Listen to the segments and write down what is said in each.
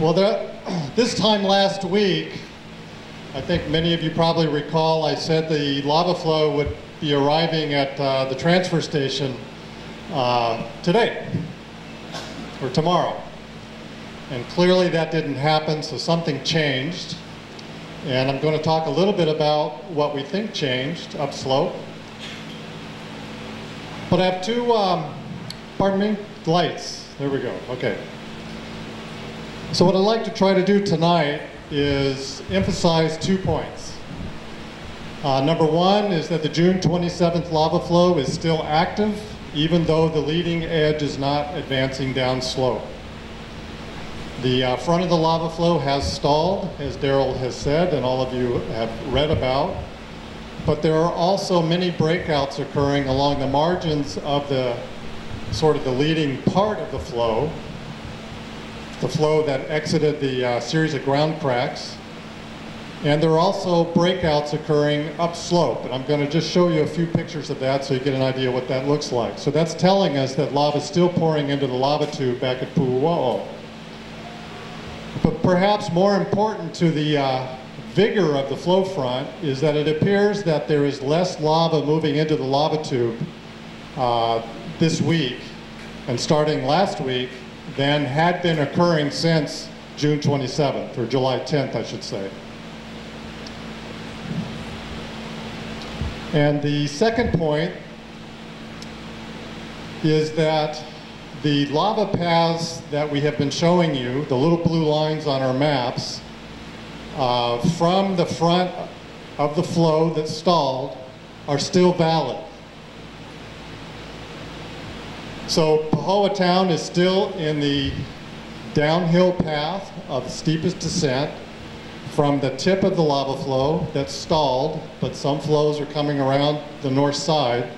Well, this time last week, I think many of you probably recall I said the lava flow would be arriving at the transfer station today or tomorrow. And clearly that didn't happen, so something changed. And I'm going to talk a little bit about what we think changed upslope. But I have two, lights. There we go, okay. So what I'd like to try to do tonight is emphasize 2 points. Number one is that the June 27th lava flow is still active, even though the leading edge is not advancing down slope. The front of the lava flow has stalled, as Daryl has said, and all of you have read about. But there are also many breakouts occurring along the margins of the sort of the leading part of the flow that exited the series of ground cracks. And there are also breakouts occurring upslope, and I'm going to just show you a few pictures of that so you get an idea what that looks like. So that's telling us that lava is still pouring into the lava tube back at Pu'uo'o. But perhaps more important to the vigor of the flow front is that it appears that there is less lava moving into the lava tube this week and starting last week than had been occurring since June 27th, or July 10th, I should say. And the second point is that the lava paths that we have been showing you, the little blue lines on our maps, from the front of the flow that stalled, are still valid. So Powhatan is still in the downhill path of the steepest descent from the tip of the lava flow that stalled, but some flows are coming around the north side.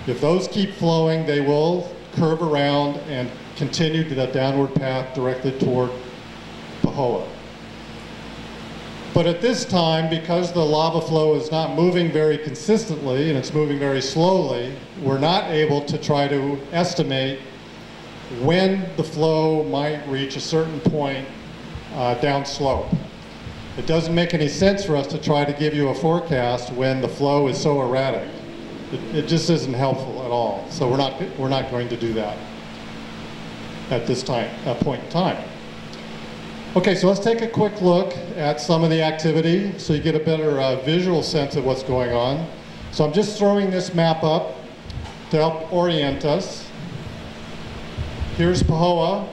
If those keep flowing, they will curve around and continue to that downward path directly toward Pahoa. But at this time, because the lava flow is not moving very consistently and it's moving very slowly, we're not able to try to estimate when the flow might reach a certain point downslope. It doesn't make any sense for us to try to give you a forecast when the flow is so erratic. It just isn't helpful at all. So we're not going to do that at this point in time. Okay, so let's take a quick look at some of the activity so you get a better visual sense of what's going on. So I'm just throwing this map up to help orient us. Here's Pahoa.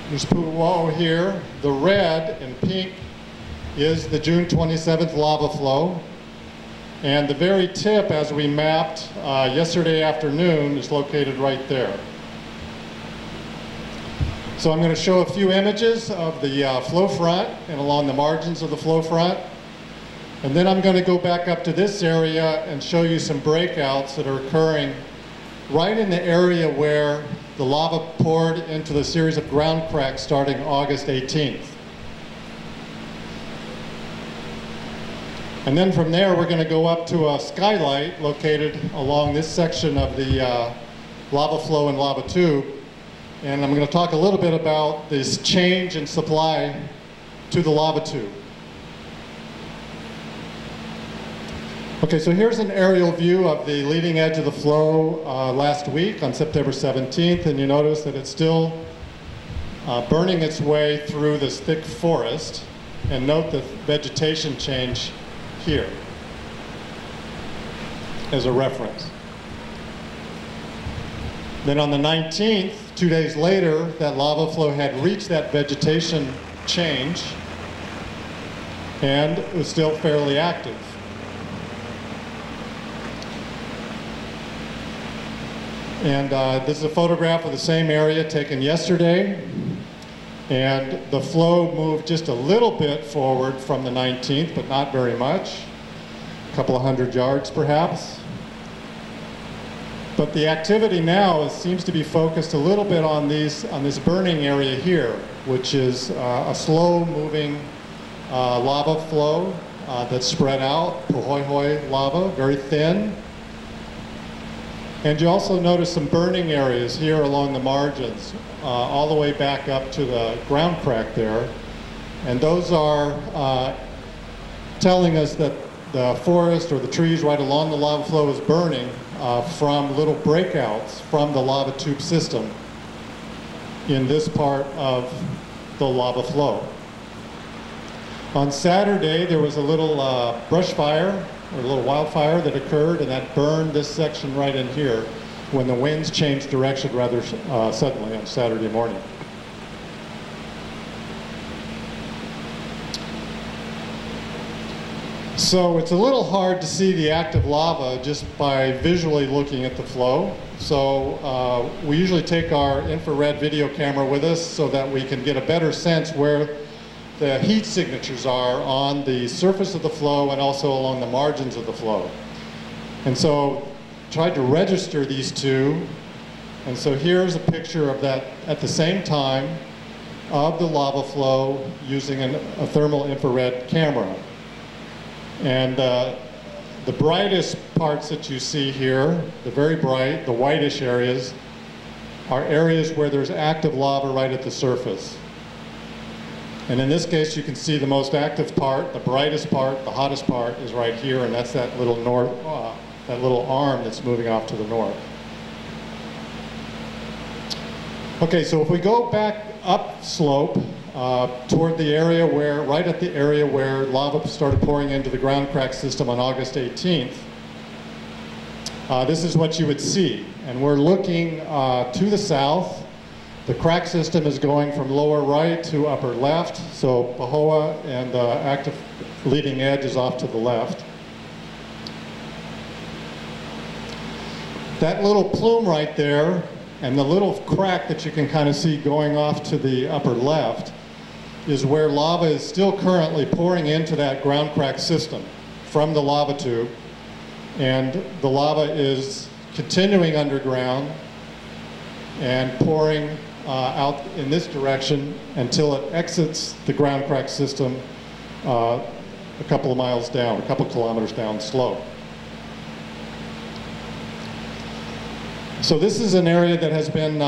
There's Pu'uo'o here. The red and pink is the June 27th lava flow. And the very tip, as we mapped yesterday afternoon, is located right there. So I'm going to show a few images of the flow front and along the margins of the flow front. And then I'm going to go back up to this area and show you some breakouts that are occurring right in the area where the lava poured into the series of ground cracks starting August 18th. And then from there, we're going to go up to a skylight located along this section of the lava flow and lava tube. And I'm going to talk a little bit about this change in supply to the lava tube. Okay, so here's an aerial view of the leading edge of the flow last week on September 17th. And you notice that it's still burning its way through this thick forest. And note the vegetation change here as a reference. Then on the 19th, 2 days later, that lava flow had reached that vegetation change and it was still fairly active. And this is a photograph of the same area taken yesterday. And the flow moved just a little bit forward from the 19th, but not very much, a couple of 100 yards perhaps. But the activity now seems to be focused a little bit on this burning area here, which is a slow-moving lava flow that's spread out, Pohoihoi lava, very thin. And you also notice some burning areas here along the margins, all the way back up to the ground crack there. And those are telling us that the forest or the trees right along the lava flow is burning from little breakouts from the lava tube system in this part of the lava flow. On Saturday, there was a little brush fire, or a little wildfire that occurred, and that burned this section right in here when the winds changed direction rather suddenly on Saturday morning. So it's a little hard to see the active lava just by visually looking at the flow. So we usually take our infrared video camera with us so that we can get a better sense where the heat signatures are on the surface of the flow and also along the margins of the flow. And so tried to register these two. And so here's a picture of that at the same time of the lava flow using a thermal infrared camera. And the brightest parts that you see here, the very bright, the whitish areas, are areas where there's active lava right at the surface. And in this case, you can see the most active part, the brightest part, the hottest part is right here, and that's that little that little arm that's moving off to the north. Okay, so if we go back up slope toward the area where, right at the area where lava started pouring into the ground crack system on August 18th, this is what you would see. And we're looking to the south. The crack system is going from lower right to upper left, so Pahoa and the active leading edge is off to the left. That little plume right there and the little crack that you can kind of see going off to the upper left is where lava is still currently pouring into that ground crack system from the lava tube, and the lava is continuing underground and pouring out in this direction until it exits the ground crack system a couple of miles down, a couple kilometers down slope. So this is an area that has been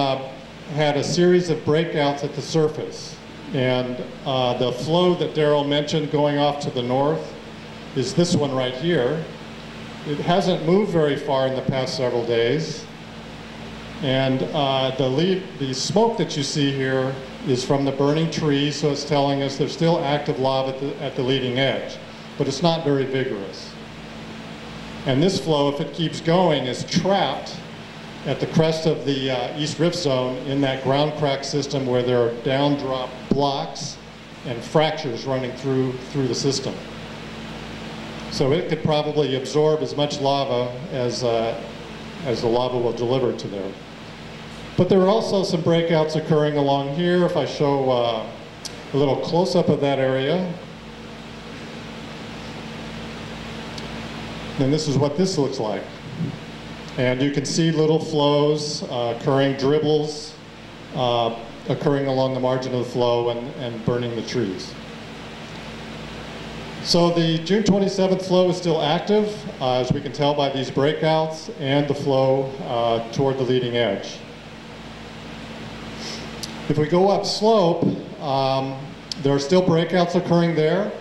had a series of breakouts at the surface, and the flow that Daryl mentioned going off to the north is this one right here. It hasn't moved very far in the past several days. And the smoke that you see here is from the burning trees, so it's telling us there's still active lava at the leading edge, but it's not very vigorous. And this flow, if it keeps going, is trapped at the crest of the East Rift Zone in that ground crack system where there are down-drop blocks and fractures running through the system. So it could probably absorb as much lava as the lava will deliver to there. But there are also some breakouts occurring along here. If I show a little close-up of that area, then this is what this looks like. And you can see little flows occurring, dribbles occurring along the margin of the flow and burning the trees. So the June 27th flow is still active, as we can tell by these breakouts and the flow toward the leading edge. If we go up slope, there are still breakouts occurring there,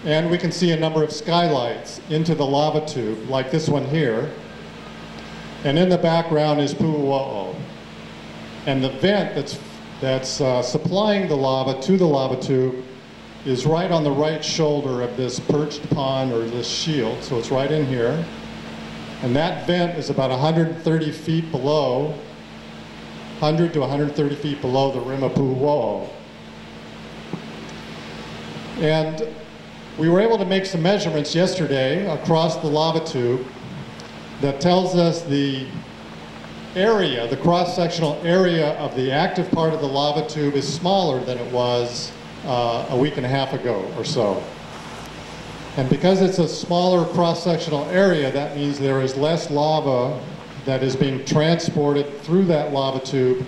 and we can see a number of skylights into the lava tube, like this one here. And in the background is Pu'uo'o. And the vent that's supplying the lava to the lava tube is right on the right shoulder of this perched pond or this shield, so it's right in here. And that vent is about 130 feet below, 100 to 130 feet below the rim of Pu'uo'o. And we were able to make some measurements yesterday across the lava tube that tells us the area, the cross-sectional area of the active part of the lava tube is smaller than it was a week and a half ago or so. And because it's a smaller cross-sectional area, that means there is less lava that is being transported through that lava tube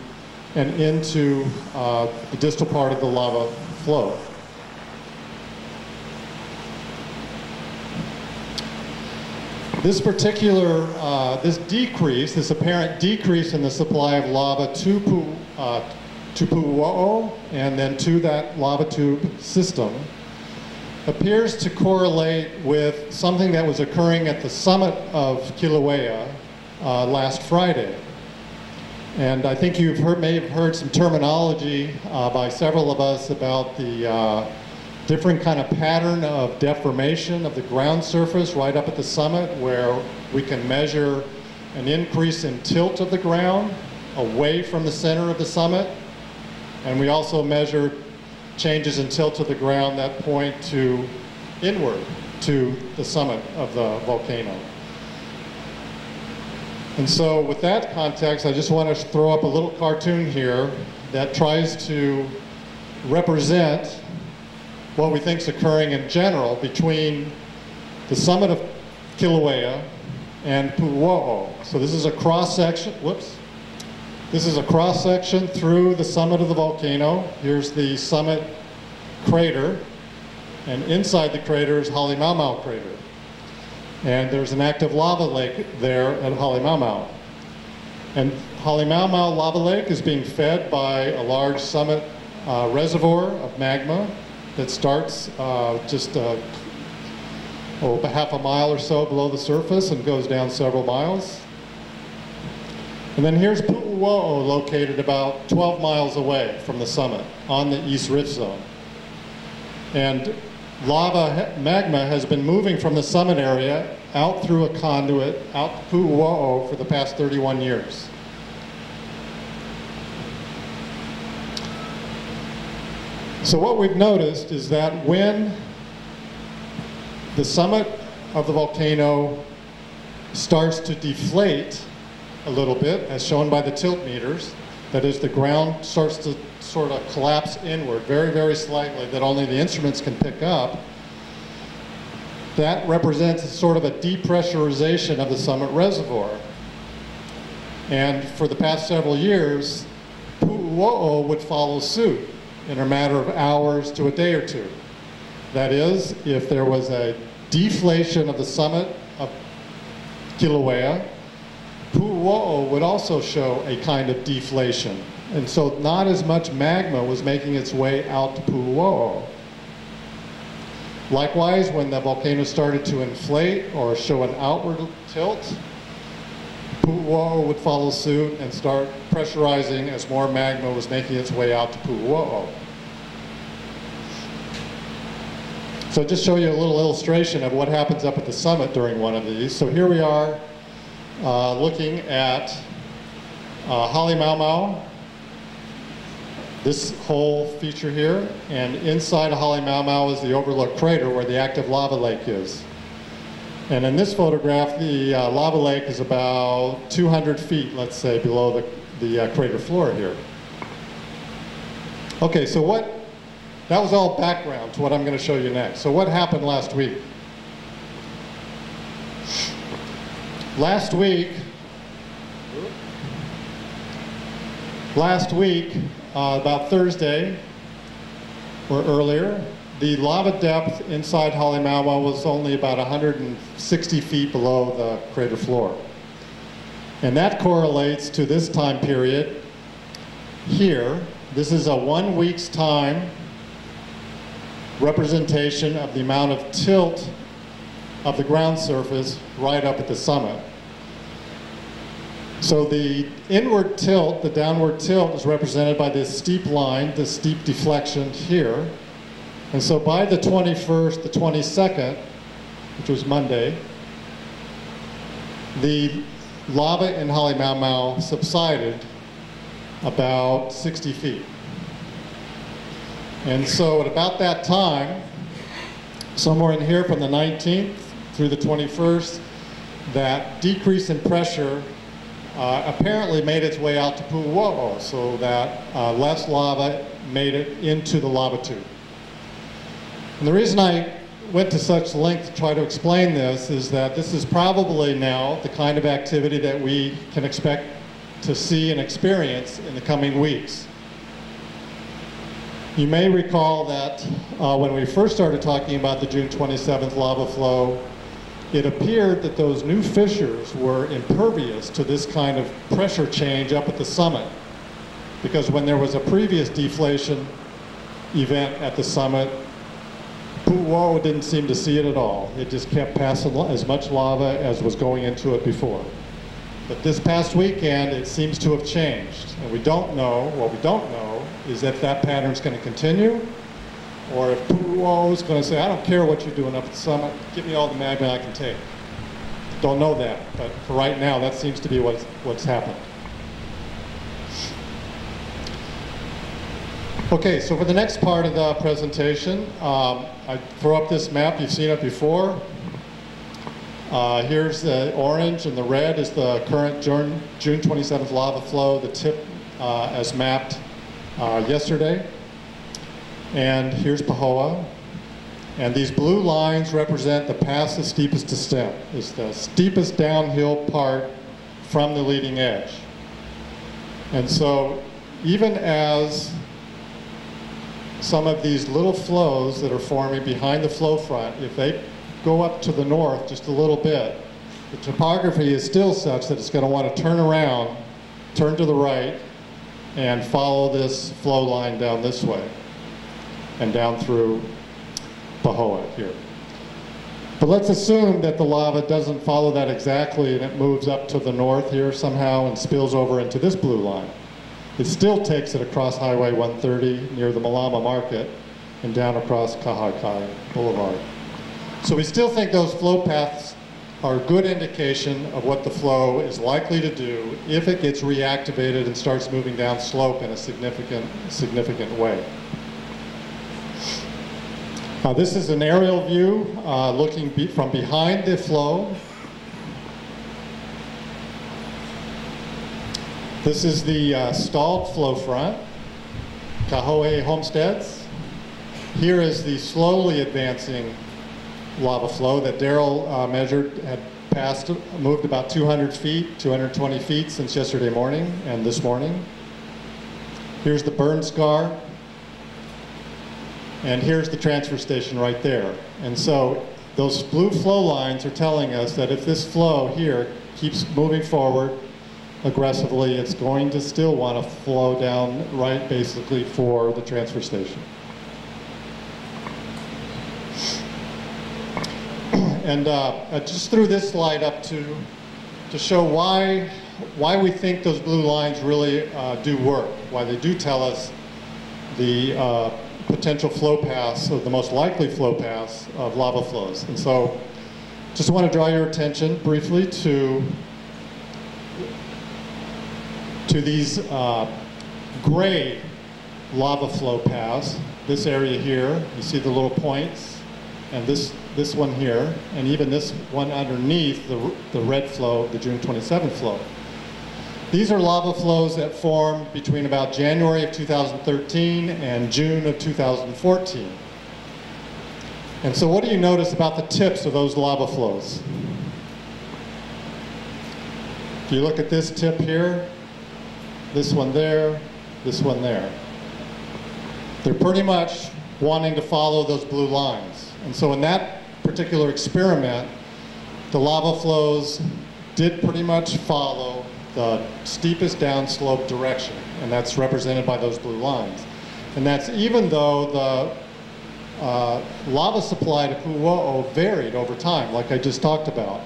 and into the distal part of the lava flow. This particular, this apparent decrease in the supply of lava to Pu'uo'o and then to that lava tube system appears to correlate with something that was occurring at the summit of Kilauea last Friday. And I think you may have heard some terminology by several of us about the different kind of pattern of deformation of the ground surface right up at the summit, where we can measure an increase in tilt of the ground away from the center of the summit. And we also measure changes in tilt of the ground that point to inward to the summit of the volcano. And so with that context, I just want to throw up a little cartoon here that tries to represent what we think is occurring in general between the summit of Kilauea and Pu'uo'o. So this is a cross-section, whoops. This is a cross-section through the summit of the volcano. Here's the summit crater, and inside the crater is Halemaumau crater. And there's an active lava lake there at Halemaumau. And Halemaumau lava lake is being fed by a large summit reservoir of magma that starts just about half a mile or so below the surface and goes down several miles. And then here's Pu'uo'o, located about 12 miles away from the summit on the East Rift Zone. And magma has been moving from the summit area out through a conduit out to Pu'uo'o for the past 31 years. So what we've noticed is that when the summit of the volcano starts to deflate a little bit, as shown by the tilt meters, that is, the ground starts to sort of collapse inward very, very slightly, that only the instruments can pick up, that represents sort of a depressurization of the summit reservoir. And for the past several years, Pu'uo'o would follow suit in a matter of hours to a day or two. That is, if there was a deflation of the summit of Kilauea, Pu'uo'o would also show a kind of deflation. And so not as much magma was making its way out to Pu'uo'o. Likewise, when the volcano started to inflate or show an outward tilt, Pu'uo'o would follow suit and start pressurizing as more magma was making its way out to Pu'uo'o. So just show you a little illustration of what happens up at the summit during one of these. So here we are looking at Halemaumau, this whole feature here, and inside of Halemaumau is the overlook crater where the active lava lake is. And in this photograph, the lava lake is about 200 feet, let's say, below the crater floor here. Okay, so that was all background to what I'm going to show you next. So what happened last week? Last week, about Thursday or earlier, the lava depth inside Halemaumau was only about 160 feet below the crater floor. And that correlates to this time period here. This is a 1 week's time representation of the amount of tilt of the ground surface right up at the summit. So the inward tilt, the downward tilt, is represented by this steep line, this steep deflection here. And so by the 21st, the 22nd, which was Monday, the lava in Halemaumau subsided about 60 feet. And so at about that time, somewhere in here from the 19th through the 21st, that decrease in pressure apparently made its way out to Pu'uo'o, so that less lava made it into the lava tube. And the reason I went to such length to try to explain this is that this is probably now the kind of activity that we can expect to see and experience in the coming weeks. You may recall that when we first started talking about the June 27th lava flow, it appeared that those new fissures were impervious to this kind of pressure change up at the summit. Because when there was a previous deflation event at the summit, Pu'uo'o didn't seem to see it at all. It just kept passing as much lava as was going into it before. But this past weekend, it seems to have changed. And we don't know, what we don't know, is if that pattern's going to continue, or if Pu'uo'o is going to say, I don't care what you're doing up at the summit, give me all the magma I can take. Don't know that, but for right now, that seems to be what's happened. Okay, so for the next part of the presentation, I throw up this map. You've seen it before. Here's the orange, and the red is the current June 27th lava flow, the tip as mapped yesterday. And here's Pahoa. And these blue lines represent the path's the steepest descent. It's the steepest downhill part from the leading edge. And so even as some of these little flows that are forming behind the flow front, if they go up to the north just a little bit, the topography is still such that it's going to want to turn around, turn to the right, and follow this flow line down this way and down through Pahoa here. But let's assume that the lava doesn't follow that exactly and it moves up to the north here somehow and spills over into this blue line. It still takes it across Highway 130 near the Malama Market and down across Kahakai Boulevard. So we still think those flow paths are a good indication of what the flow is likely to do if it gets reactivated and starts moving down slope in a significant way. This is an aerial view looking from behind the flow. This is the stalled flow front, Kaho'e Homesteads. Here is the slowly advancing lava flow that Daryl measured, had moved about 200 feet, 220 feet since yesterday morning and this morning. Here's the burn scar. And here's the transfer station right there. And so those blue flow lines are telling us that if this flow here keeps moving forward aggressively, it's going to still want to flow down right basically for the transfer station. And I just threw this slide up to show why we think those blue lines really do work, why they do tell us the potential flow paths, or the most likely flow paths of lava flows. And so just want to draw your attention briefly to these gray lava flow paths. This area here, you see the little points, and this one here, and even this one underneath the red flow, the June 27th flow. These are lava flows that formed between about January of 2013 and June of 2014. And so what do you notice about the tips of those lava flows? If you look at this tip here, this one there, this one there. They're pretty much wanting to follow those blue lines. And so in that particular experiment, the lava flows did pretty much follow the steepest downslope direction, and that's represented by those blue lines. And that's even though the lava supply to Pu'uo'o varied over time, like I just talked about.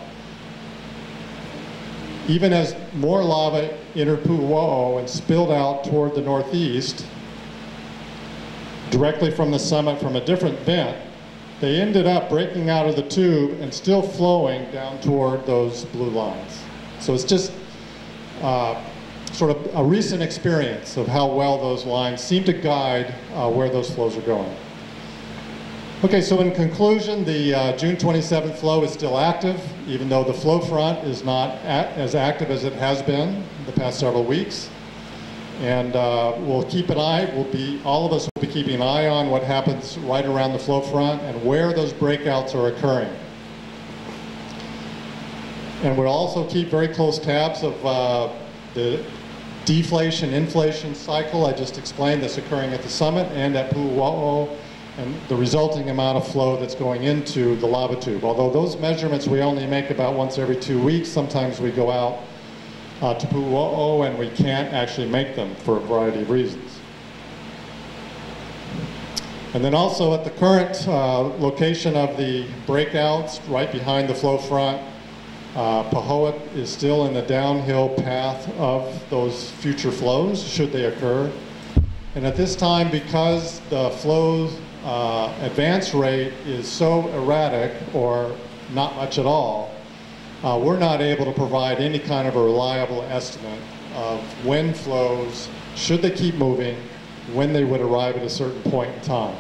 Even as more lava entered Pu'uo'o and spilled out toward the northeast, directly from the summit from a different vent, they ended up breaking out of the tube and still flowing down toward those blue lines. So it's just sort of a recent experience of how well those lines seem to guide where those flows are going. Okay, so in conclusion, the June 27th flow is still active, even though the flow front is not as active as it has been the past several weeks. And we'll keep an eye, all of us will be keeping an eye on what happens right around the flow front and where those breakouts are occurring. And we'll also keep very close tabs of the deflation-inflation cycle I just explained that's occurring at the summit and at Pu'uo'o and the resulting amount of flow that's going into the lava tube. Although those measurements we only make about once every 2 weeks, sometimes we go out to Pu'u'o and we can't actually make them for a variety of reasons. And then also at the current location of the breakouts, right behind the flow front, Pahoa is still in the downhill path of those future flows, should they occur. And at this time, because the flow's advance rate is so erratic, or not much at all, we're not able to provide any kind of a reliable estimate of when flows, should they keep moving, when they would arrive at a certain point in time.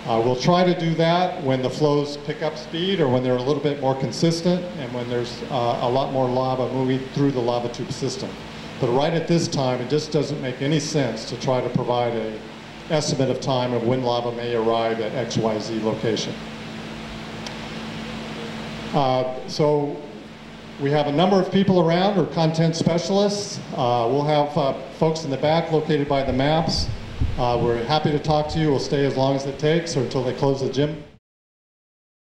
We'll try to do that when the flows pick up speed or when they're a little bit more consistent and when there's a lot more lava moving through the lava tube system. But right at this time, it just doesn't make any sense to try to provide an estimate of time of when lava may arrive at XYZ location. So we have a number of people around, or content specialists. We'll have folks in the back located by the maps. We're happy to talk to you. We'll stay as long as it takes or until they close the gym.